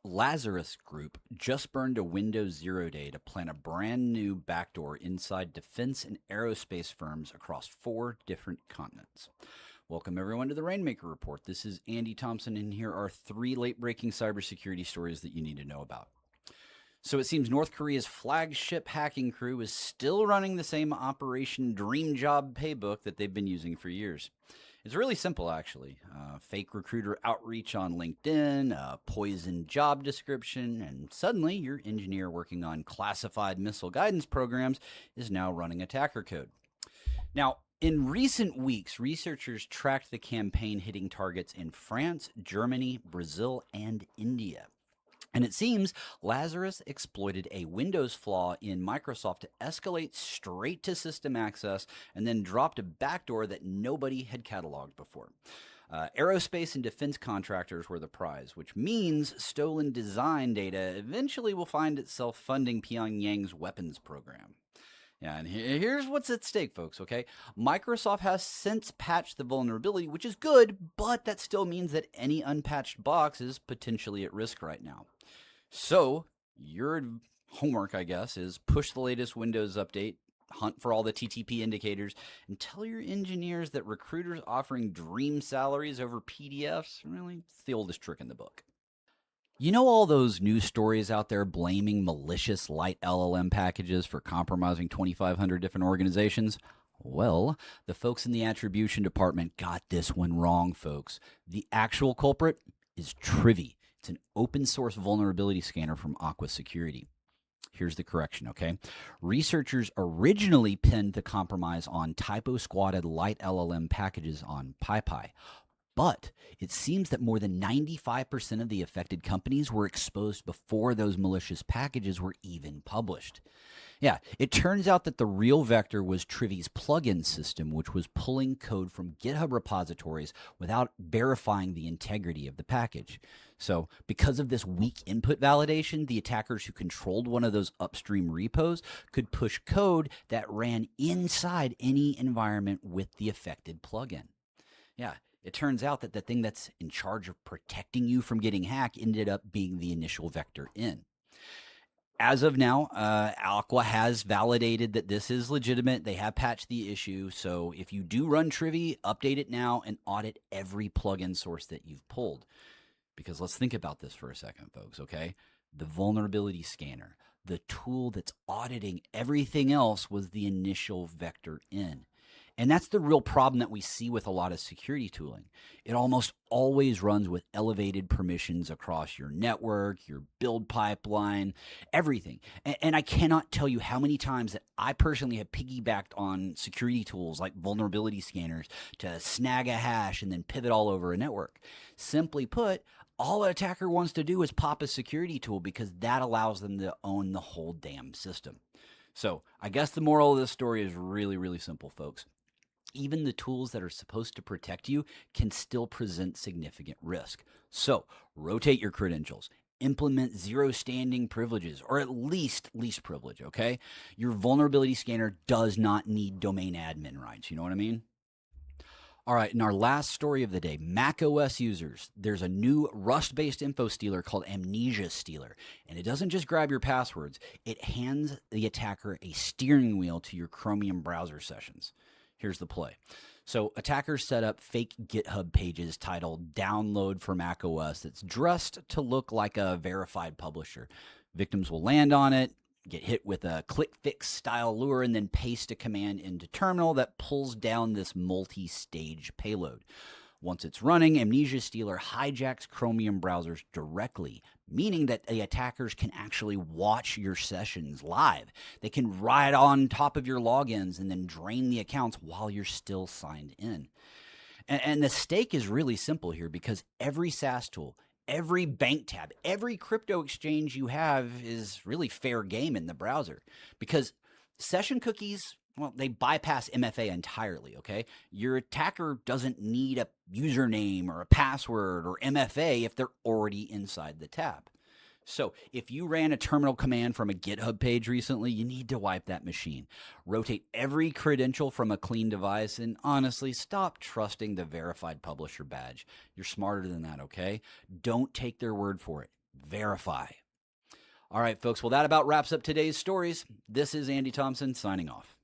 Lazarus Group just burned a Windows Zero-Day to plant a brand new backdoor inside defense and aerospace firms across 4 different continents. Welcome everyone to the Rainmaker Report. This is Andy Thompson, and here are 3 late-breaking cybersecurity stories that you need to know about. So it seems North Korea's flagship hacking crew is still running the same Operation Dream Job playbook that they've been using for years. It's really simple, actually. Fake recruiter outreach on LinkedIn, a poisoned job description, and suddenly your engineer working on classified missile guidance programs is now running attacker code. Now, in recent weeks, researchers tracked the campaign hitting targets in France, Germany, Brazil, and India. And it seems Lazarus exploited a Windows flaw in Microsoft to escalate straight to system access and then dropped a backdoor that nobody had cataloged before. Aerospace and defense contractors were the prize, which means stolen design data eventually will find itself funding Pyongyang's weapons program. Yeah, and here's what's at stake, folks, okay? Microsoft has since patched the vulnerability, which is good, but that still means that any unpatched box is potentially at risk right now. So, your homework, I guess, is push the latest Windows update, hunt for all the TTP indicators, and tell your engineers that recruiters offering dream salaries over PDFs, really, it's the oldest trick in the book. You know all those news stories out there blaming malicious light LLM packages for compromising 2,500 different organizations? Well, the folks in the attribution department got this one wrong, folks. The actual culprit is Trivy. It's an open source vulnerability scanner from Aqua Security. Here's the correction, okay? Researchers originally pinned the compromise on typo-squatted light LLM packages on PyPy. But it seems that more than 95% of the affected companies were exposed before those malicious packages were even published. Yeah, it turns out that the real vector was Trivy's plugin system, which was pulling code from GitHub repositories without verifying the integrity of the package. So, because of this weak input validation, the attackers who controlled one of those upstream repos could push code that ran inside any environment with the affected plugin. Yeah, it turns out that the thing that's in charge of protecting you from getting hacked ended up being the initial vector in. As of now, Aqua has validated that this is legitimate. They have patched the issue. So if you do run Trivy, update it now and audit every plugin source that you've pulled. Because let's think about this for a second, folks, okay? The vulnerability scanner, the tool that's auditing everything else, was the initial vector in. And that's the real problem that we see with a lot of security tooling. It almost always runs with elevated permissions across your network, your build pipeline, everything. And I cannot tell you how many times that I personally have piggybacked on security tools like vulnerability scanners to snag a hash and then pivot all over a network. Simply put, all an attacker wants to do is pop a security tool because that allows them to own the whole damn system. So I guess the moral of this story is really, really simple, folks. Even the tools that are supposed to protect you can still present significant risk. So rotate your credentials. Implement zero standing privileges, or at least privilege, okay? Your vulnerability scanner does not need domain admin rights. You know what I mean? All right, in our last story of the day, macOS users, there's a new Rust-based infostealer called AmnesiaStealer, and it doesn't just grab your passwords, it hands the attacker a steering wheel to your Chromium browser sessions. Here's the play. So attackers set up fake GitHub pages titled Download for macOS that's dressed to look like a verified publisher. Victims will land on it, get hit with a ClickFix style lure, and then paste a command into terminal that pulls down this multi-stage payload. Once it's running, AmnesiaStealer hijacks Chromium browsers directly, meaning that the attackers can actually watch your sessions live. They can ride on top of your logins and then drain the accounts while you're still signed in. And the stake is really simple here because every SaaS tool, every bank tab, every crypto exchange you have is really fair game in the browser because session cookies, well, they bypass MFA entirely, okay? Your attacker doesn't need a username or a password or MFA if they're already inside the tab. So if you ran a terminal command from a GitHub page recently, you need to wipe that machine. Rotate every credential from a clean device, and honestly, stop trusting the verified publisher badge. You're smarter than that, okay? Don't take their word for it. verify. All right, folks. Well, that about wraps up today's stories. This is Andy Thompson signing off.